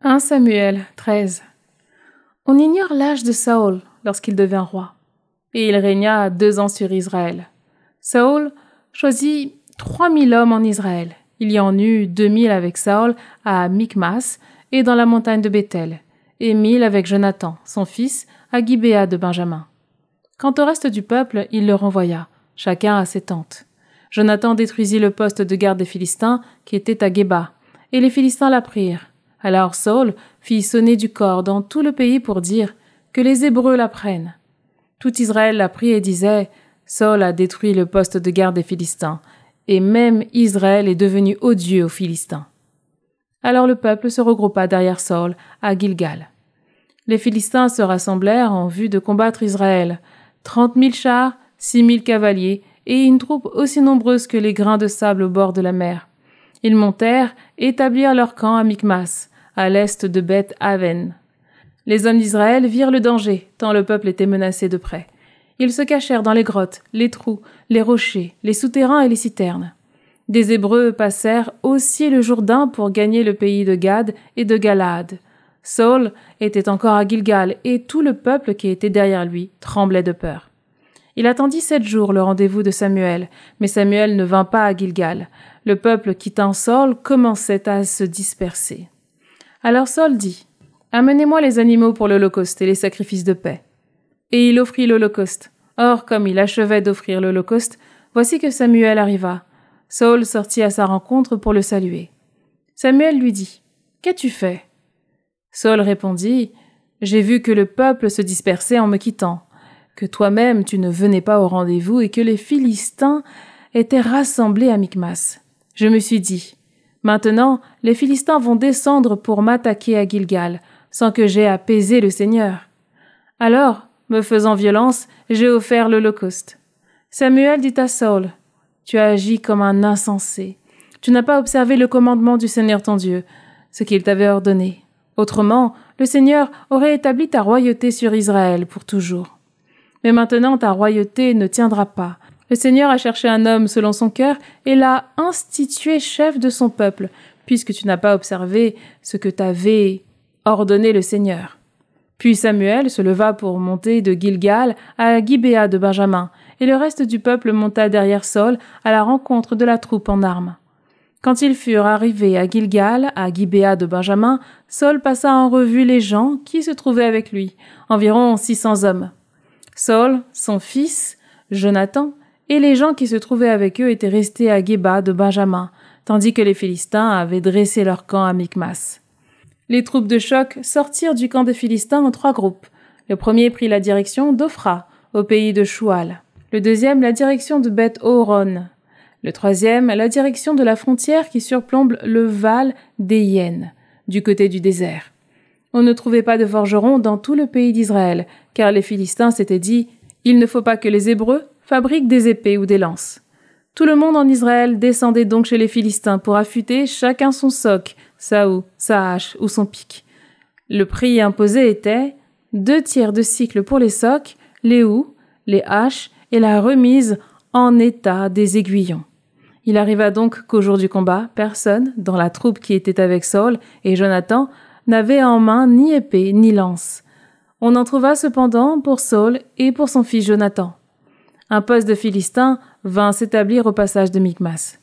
1 Samuel 13. On ignore l'âge de Saül lorsqu'il devint roi, et il régna 2 ans sur Israël. Saül choisit 3000 hommes en Israël. Il y en eut 2000 avec Saül à Michmas et dans la montagne de Béthel, et 1000 avec Jonathan, son fils, à Gibéa de Benjamin. Quant au reste du peuple, il le renvoya, chacun à ses tentes. Jonathan détruisit le poste de garde des Philistins qui était à Géba, et les Philistins la prirent. Alors Saül fit sonner du cor dans tout le pays pour dire que les Hébreux la prennent. Tout Israël la prit et disait « Saül a détruit le poste de garde des Philistins, et même Israël est devenu odieux aux Philistins. » Alors le peuple se regroupa derrière Saül à Gilgal. Les Philistins se rassemblèrent en vue de combattre Israël, 30 000 chars, 6 000 cavaliers et une troupe aussi nombreuse que les grains de sable au bord de la mer. Ils montèrent et établirent leur camp à Michmas, à l'est de Beth-Aven. Les hommes d'Israël virent le danger, tant le peuple était menacé de près. Ils se cachèrent dans les grottes, les trous, les rochers, les souterrains et les citernes. Des Hébreux passèrent aussi le Jourdain pour gagner le pays de Gad et de Galaad. Saül était encore à Gilgal et tout le peuple qui était derrière lui tremblait de peur. Il attendit 7 jours le rendez-vous de Samuel, mais Samuel ne vint pas à Gilgal. Le peuple quittant Saül commençait à se disperser. Alors Saül dit « Amenez-moi les animaux pour l'holocauste et les sacrifices de paix. » Et il offrit l'holocauste. Or, comme il achevait d'offrir l'holocauste, voici que Samuel arriva. Saül sortit à sa rencontre pour le saluer. Samuel lui dit « Qu'as-tu fait » Saül répondit « J'ai vu que le peuple se dispersait en me quittant, que toi-même tu ne venais pas au rendez-vous et que les Philistins étaient rassemblés à Michmas. Je me suis dit « Maintenant, les Philistins vont descendre pour m'attaquer à Gilgal, sans que j'aie apaisé le Seigneur. » Alors, me faisant violence, j'ai offert l'holocauste. Samuel dit à Saül « Tu as agi comme un insensé. Tu n'as pas observé le commandement du Seigneur ton Dieu, ce qu'il t'avait ordonné. Autrement, le Seigneur aurait établi ta royauté sur Israël pour toujours. Mais maintenant ta royauté ne tiendra pas. Le Seigneur a cherché un homme selon son cœur et l'a institué chef de son peuple, puisque tu n'as pas observé ce que t'avait ordonné le Seigneur. » Puis Samuel se leva pour monter de Gilgal à Gibéa de Benjamin, et le reste du peuple monta derrière Saül à la rencontre de la troupe en armes. Quand ils furent arrivés à Gilgal, à Gibéa de Benjamin, Saül passa en revue les gens qui se trouvaient avec lui, environ 600 hommes. Saül, son fils, Jonathan, et les gens qui se trouvaient avec eux étaient restés à Géba de Benjamin, tandis que les Philistins avaient dressé leur camp à Michmas. Les troupes de choc sortirent du camp des Philistins en 3 groupes. Le premier prit la direction d'Ophra, au pays de Choual. Le deuxième, la direction de Beth-Horon. Le troisième, la direction de la frontière qui surplombe le Val d'Éyenne, du côté du désert. On ne trouvait pas de forgerons dans tout le pays d'Israël, car les Philistins s'étaient dit « Il ne faut pas que les Hébreux fabriquent des épées ou des lances. » Tout le monde en Israël descendait donc chez les Philistins pour affûter chacun son soc, sa houe, sa hache ou son pic. Le prix imposé était 2 tiers de cycle pour les socs, les houes, les haches et la remise en état des aiguillons. Il arriva donc qu'au jour du combat, personne, dans la troupe qui était avec Saül et Jonathan, n'avait en main ni épée ni lance. On en trouva cependant pour Saül et pour son fils Jonathan. Un poste de Philistins vint s'établir au passage de Michmas.